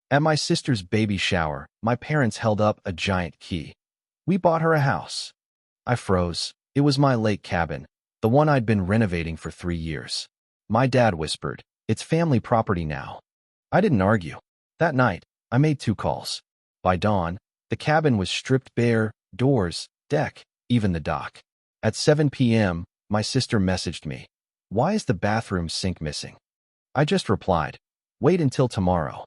At my sister's baby shower, my parents held up a giant key. "We bought her a house." I froze. It was my lake cabin, the one I'd been renovating for 3 years. My dad whispered, "It's family property now." I didn't argue. That night, I made 2 calls. By dawn, the cabin was stripped bare, doors, deck, even the dock. At 7 p.m., my sister messaged me, "Why is the bathroom sink missing?" I just replied, "Wait until tomorrow."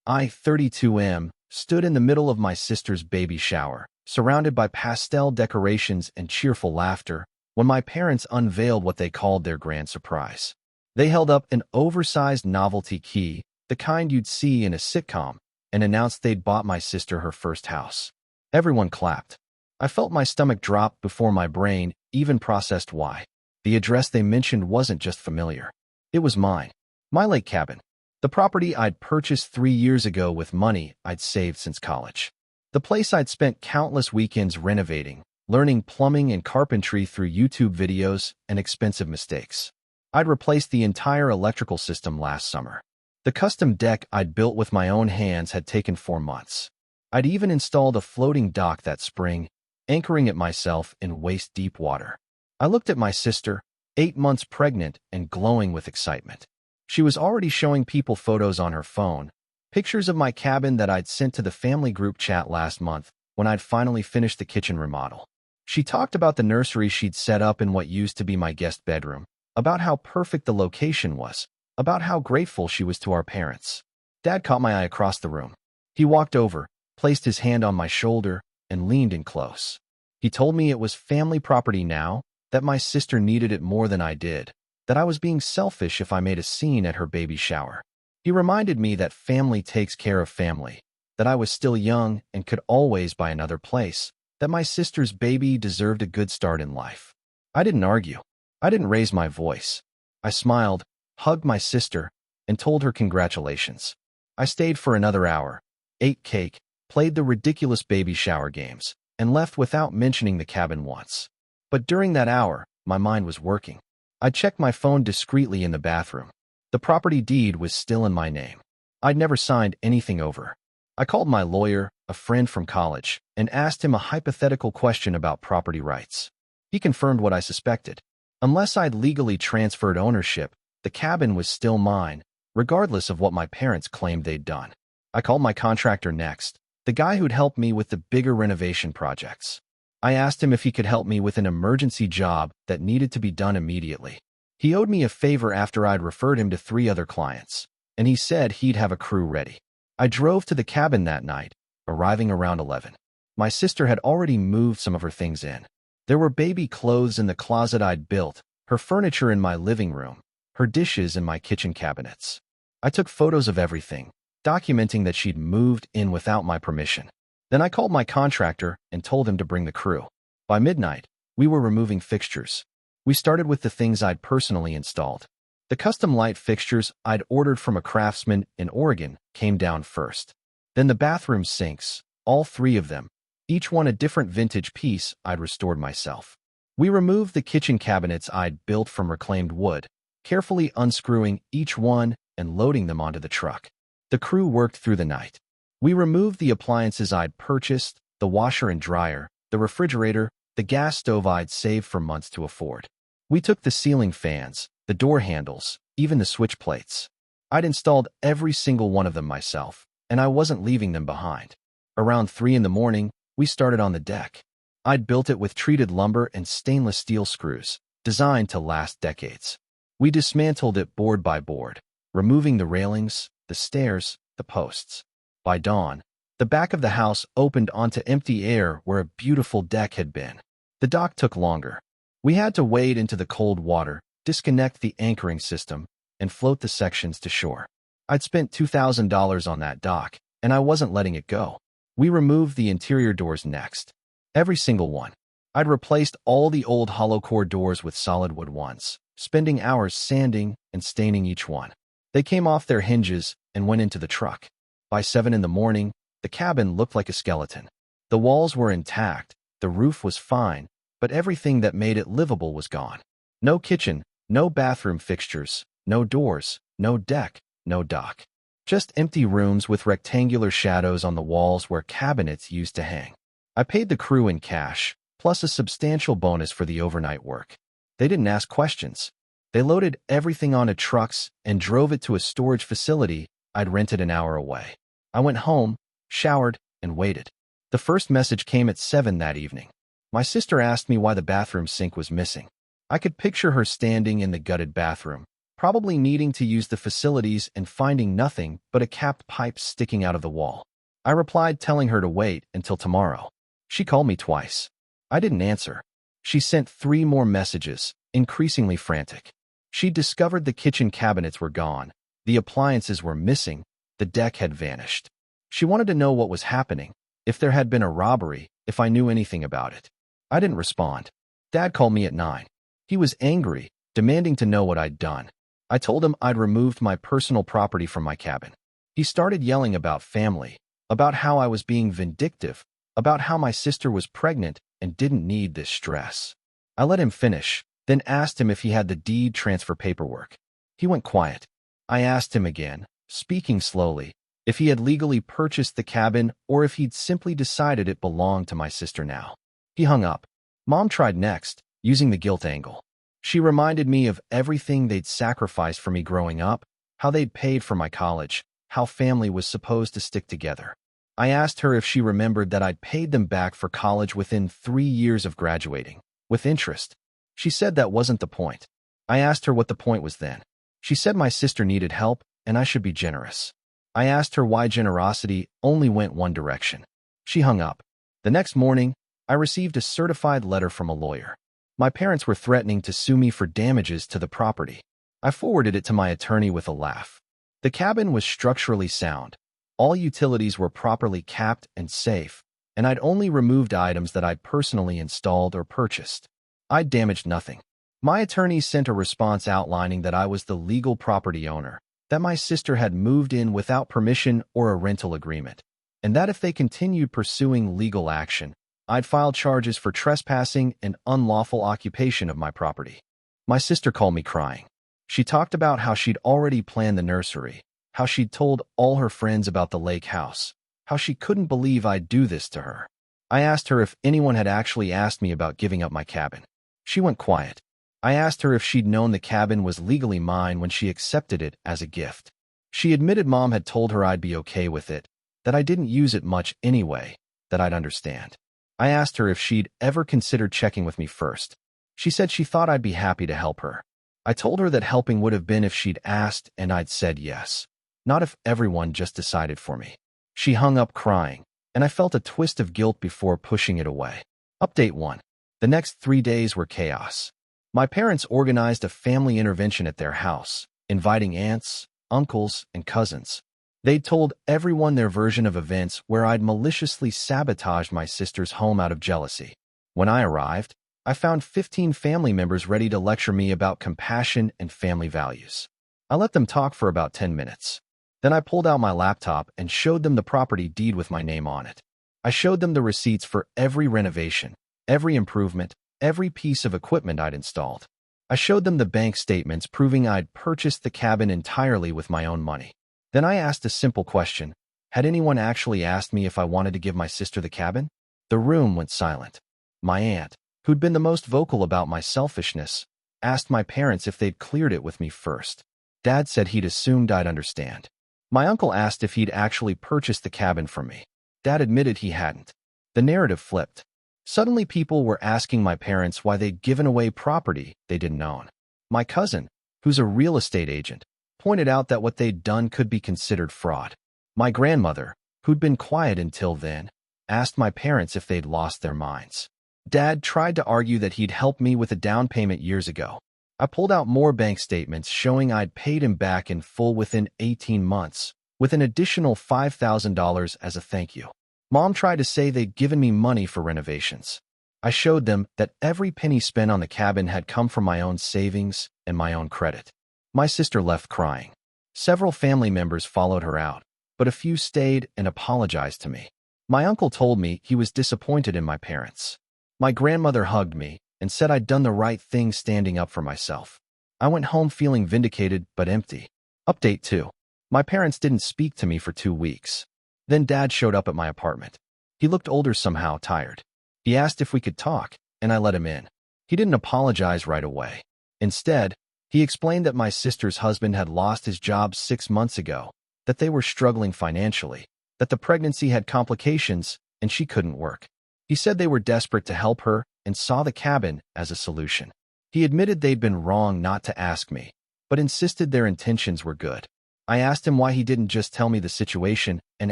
I, 32M, stood in the middle of my sister's baby shower, surrounded by pastel decorations and cheerful laughter, when my parents unveiled what they called their grand surprise. They held up an oversized novelty key, the kind you'd see in a sitcom, and announced they'd bought my sister her first house. Everyone clapped. I felt my stomach drop before my brain even processed why. The address they mentioned wasn't just familiar. It was mine. My lake cabin. The property I'd purchased 3 years ago with money I'd saved since college. The place I'd spent countless weekends renovating, learning plumbing and carpentry through YouTube videos and expensive mistakes. I'd replaced the entire electrical system last summer. The custom deck I'd built with my own hands had taken 4 months. I'd even installed a floating dock that spring, anchoring it myself in waist-deep water. I looked at my sister, 8 months pregnant and glowing with excitement. She was already showing people photos on her phone, pictures of my cabin that I'd sent to the family group chat last month when I'd finally finished the kitchen remodel. She talked about the nursery she'd set up in what used to be my guest bedroom, about how perfect the location was, about how grateful she was to our parents. Dad caught my eye across the room. He walked over, placed his hand on my shoulder, and leaned in close. He told me it was family property now, that my sister needed it more than I did, that I was being selfish if I made a scene at her baby shower. He reminded me that family takes care of family, that I was still young and could always buy another place, that my sister's baby deserved a good start in life. I didn't argue. I didn't raise my voice. I smiled, hugged my sister, and told her congratulations. I stayed for another hour, ate cake, played the ridiculous baby shower games, and left without mentioning the cabin once. But during that hour, my mind was working. I checked my phone discreetly in the bathroom. The property deed was still in my name. I'd never signed anything over. I called my lawyer, a friend from college, and asked him a hypothetical question about property rights. He confirmed what I suspected. Unless I'd legally transferred ownership, the cabin was still mine, regardless of what my parents claimed they'd done. I called my contractor next, the guy who'd helped me with the bigger renovation projects. I asked him if he could help me with an emergency job that needed to be done immediately. He owed me a favor after I'd referred him to 3 other clients, and he said he'd have a crew ready. I drove to the cabin that night, arriving around 11. My sister had already moved some of her things in. There were baby clothes in the closet I'd built, her furniture in my living room, her dishes in my kitchen cabinets. I took photos of everything, documenting that she'd moved in without my permission. Then I called my contractor and told him to bring the crew. By midnight, we were removing fixtures. We started with the things I'd personally installed. The custom light fixtures I'd ordered from a craftsman in Oregon came down first. Then the bathroom sinks, all 3 of them, each one a different vintage piece I'd restored myself. We removed the kitchen cabinets I'd built from reclaimed wood, carefully unscrewing each one and loading them onto the truck. The crew worked through the night. We removed the appliances I'd purchased, the washer and dryer, the refrigerator, the gas stove I'd saved for months to afford. We took the ceiling fans, the door handles, even the switch plates. I'd installed every single one of them myself, and I wasn't leaving them behind. Around 3 in the morning, we started on the deck. I'd built it with treated lumber and stainless steel screws, designed to last decades. We dismantled it board by board, removing the railings, the stairs, the posts. By dawn, the back of the house opened onto empty air where a beautiful deck had been. The dock took longer. We had to wade into the cold water, disconnect the anchoring system, and float the sections to shore. I'd spent $2,000 on that dock, and I wasn't letting it go. We removed the interior doors next. Every single one. I'd replaced all the old hollow core doors with solid wood ones, spending hours sanding and staining each one. They came off their hinges and went into the truck. By 7 in the morning, the cabin looked like a skeleton. The walls were intact, the roof was fine, but everything that made it livable was gone. No kitchen, no bathroom fixtures, no doors, no deck, no dock. Just empty rooms with rectangular shadows on the walls where cabinets used to hang. I paid the crew in cash, plus a substantial bonus for the overnight work. They didn't ask questions. They loaded everything onto trucks and drove it to a storage facility I'd rented an hour away. I went home, showered, and waited. The first message came at 7 that evening. My sister asked me why the bathroom sink was missing. I could picture her standing in the gutted bathroom, probably needing to use the facilities and finding nothing but a capped pipe sticking out of the wall. I replied telling her to wait until tomorrow. She called me twice. I didn't answer. She sent 3 more messages, increasingly frantic. She discovered the kitchen cabinets were gone, the appliances were missing, the deck had vanished. She wanted to know what was happening, if there had been a robbery, if I knew anything about it. I didn't respond. Dad called me at 9. He was angry, demanding to know what I'd done. I told him I'd removed my personal property from my cabin. He started yelling about family, about how I was being vindictive, about how my sister was pregnant and didn't need this stress. I let him finish, then asked him if he had the deed transfer paperwork. He went quiet. I asked him again, speaking slowly, if he had legally purchased the cabin or if he'd simply decided it belonged to my sister now. He hung up. Mom tried next, using the guilt angle. She reminded me of everything they'd sacrificed for me growing up, how they'd paid for my college, how family was supposed to stick together. I asked her if she remembered that I'd paid them back for college within 3 years of graduating, with interest. She said that wasn't the point. I asked her what the point was then. She said my sister needed help and I should be generous. I asked her why generosity only went one direction. She hung up. The next morning, I received a certified letter from a lawyer. My parents were threatening to sue me for damages to the property. I forwarded it to my attorney with a laugh. The cabin was structurally sound. All utilities were properly capped and safe, and I'd only removed items that I'd personally installed or purchased. I'd damaged nothing. My attorney sent a response outlining that I was the legal property owner, that my sister had moved in without permission or a rental agreement, and that if they continued pursuing legal action, I'd file charges for trespassing and unlawful occupation of my property. My sister called me crying. She talked about how she'd already planned the nursery, how she'd told all her friends about the lake house, how she couldn't believe I'd do this to her. I asked her if anyone had actually asked me about giving up my cabin. She went quiet. I asked her if she'd known the cabin was legally mine when she accepted it as a gift. She admitted Mom had told her I'd be okay with it, that I didn't use it much anyway, that I'd understand. I asked her if she'd ever considered checking with me first. She said she thought I'd be happy to help her. I told her that helping would have been if she'd asked and I'd said yes, not if everyone just decided for me. She hung up crying, and I felt a twist of guilt before pushing it away. Update 1. The next 3 days were chaos. My parents organized a family intervention at their house, inviting aunts, uncles, and cousins. They'd told everyone their version of events where I'd maliciously sabotaged my sister's home out of jealousy. When I arrived, I found 15 family members ready to lecture me about compassion and family values. I let them talk for about 10 minutes. Then I pulled out my laptop and showed them the property deed with my name on it. I showed them the receipts for every renovation, every improvement, every piece of equipment I'd installed. I showed them the bank statements proving I'd purchased the cabin entirely with my own money. Then I asked a simple question. Had anyone actually asked me if I wanted to give my sister the cabin? The room went silent. My aunt, who'd been the most vocal about my selfishness, asked my parents if they'd cleared it with me first. Dad said he'd assumed I'd understand. My uncle asked if he'd actually purchased the cabin from me. Dad admitted he hadn't. The narrative flipped. Suddenly people were asking my parents why they'd given away property they didn't own. My cousin, who's a real estate agent, pointed out that what they'd done could be considered fraud. My grandmother, who'd been quiet until then, asked my parents if they'd lost their minds. Dad tried to argue that he'd helped me with a down payment years ago. I pulled out more bank statements showing I'd paid him back in full within 18 months, with an additional $5,000 as a thank you. Mom tried to say they'd given me money for renovations. I showed them that every penny spent on the cabin had come from my own savings and my own credit. My sister left crying. Several family members followed her out, but a few stayed and apologized to me. My uncle told me he was disappointed in my parents. My grandmother hugged me and said I'd done the right thing standing up for myself. I went home feeling vindicated but empty. Update 2. My parents didn't speak to me for 2 weeks. Then Dad showed up at my apartment. He looked older somehow, tired. He asked if we could talk, and I let him in. He didn't apologize right away. Instead, he explained that my sister's husband had lost his job 6 months ago, that they were struggling financially, that the pregnancy had complications, and she couldn't work. He said they were desperate to help her and saw the cabin as a solution. He admitted they'd been wrong not to ask me, but insisted their intentions were good. I asked him why he didn't just tell me the situation and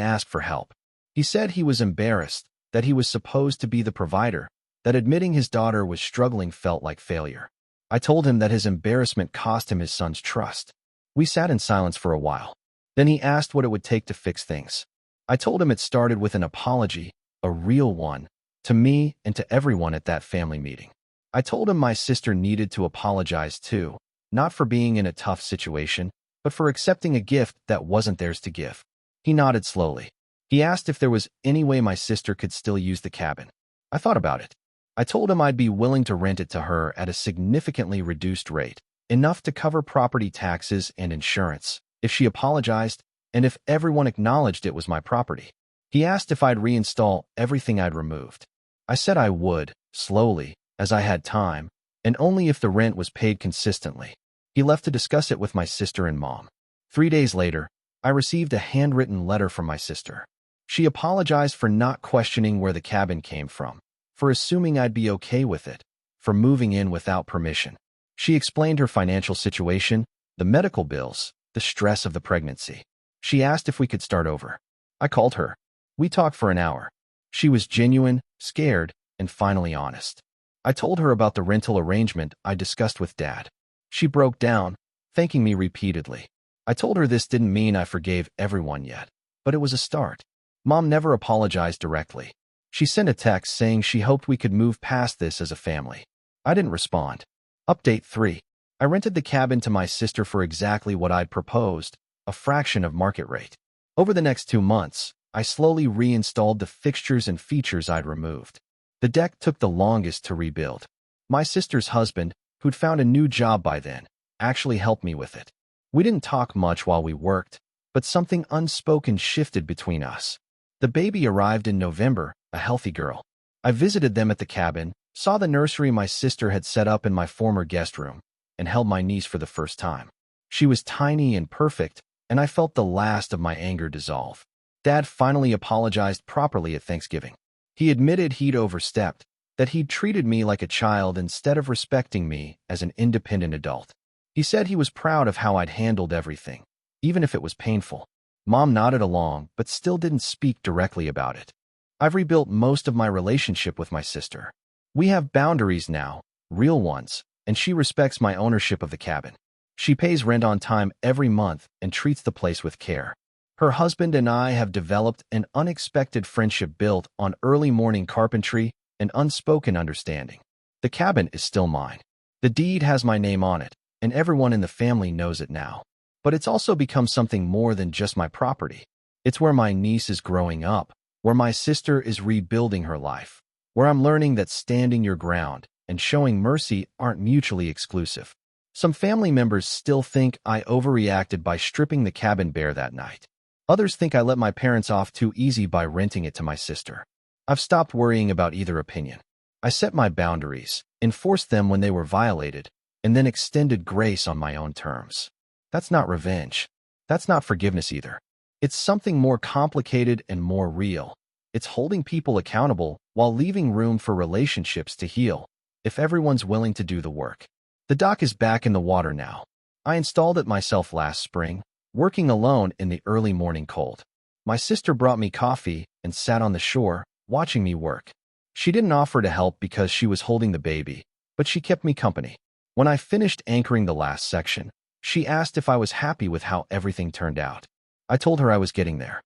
ask for help. He said he was embarrassed, that he was supposed to be the provider, that admitting his daughter was struggling felt like failure. I told him that his embarrassment cost him his son's trust. We sat in silence for a while. Then he asked what it would take to fix things. I told him it started with an apology, a real one, to me and to everyone at that family meeting. I told him my sister needed to apologize too, not for being in a tough situation, but for accepting a gift that wasn't theirs to give. He nodded slowly. He asked if there was any way my sister could still use the cabin. I thought about it. I told him I'd be willing to rent it to her at a significantly reduced rate, enough to cover property taxes and insurance, if she apologized and if everyone acknowledged it was my property. He asked if I'd reinstall everything I'd removed. I said I would, slowly, as I had time, and only if the rent was paid consistently. He left to discuss it with my sister and mom. 3 days later, I received a handwritten letter from my sister. She apologized for not questioning where the cabin came from, for assuming I'd be okay with it, for moving in without permission. She explained her financial situation, the medical bills, the stress of the pregnancy. She asked if we could start over. I called her. We talked for an hour. She was genuine, scared, and finally honest. I told her about the rental arrangement I discussed with Dad. She broke down, thanking me repeatedly. I told her this didn't mean I forgave everyone yet, but it was a start. Mom never apologized directly. She sent a text saying she hoped we could move past this as a family. I didn't respond. Update 3. I rented the cabin to my sister for exactly what I'd proposed, a fraction of market rate. Over the next 2 months, I slowly reinstalled the fixtures and features I'd removed. The deck took the longest to rebuild. My sister's husband, who'd found a new job by then, actually helped me with it. We didn't talk much while we worked, but something unspoken shifted between us. The baby arrived in November, a healthy girl. I visited them at the cabin, saw the nursery my sister had set up in my former guest room, and held my niece for the first time. She was tiny and perfect, and I felt the last of my anger dissolve. Dad finally apologized properly at Thanksgiving. He admitted he'd overstepped, that he'd treated me like a child instead of respecting me as an independent adult. He said he was proud of how I'd handled everything, even if it was painful. Mom nodded along, but still didn't speak directly about it. I've rebuilt most of my relationship with my sister. We have boundaries now, real ones, and she respects my ownership of the cabin. She pays rent on time every month and treats the place with care. Her husband and I have developed an unexpected friendship built on early morning carpentry and unspoken understanding. The cabin is still mine. The deed has my name on it, and everyone in the family knows it now. But it's also become something more than just my property. It's where my niece is growing up, where my sister is rebuilding her life, where I'm learning that standing your ground and showing mercy aren't mutually exclusive. Some family members still think I overreacted by stripping the cabin bare that night. Others think I let my parents off too easy by renting it to my sister. I've stopped worrying about either opinion. I set my boundaries, enforced them when they were violated, and then extended grace on my own terms. That's not revenge. That's not forgiveness either. It's something more complicated and more real. It's holding people accountable while leaving room for relationships to heal, if everyone's willing to do the work. The dock is back in the water now. I installed it myself last spring, working alone in the early morning cold. My sister brought me coffee and sat on the shore, watching me work. She didn't offer to help because she was holding the baby, but she kept me company. When I finished anchoring the last section, she asked if I was happy with how everything turned out. I told her I was getting there.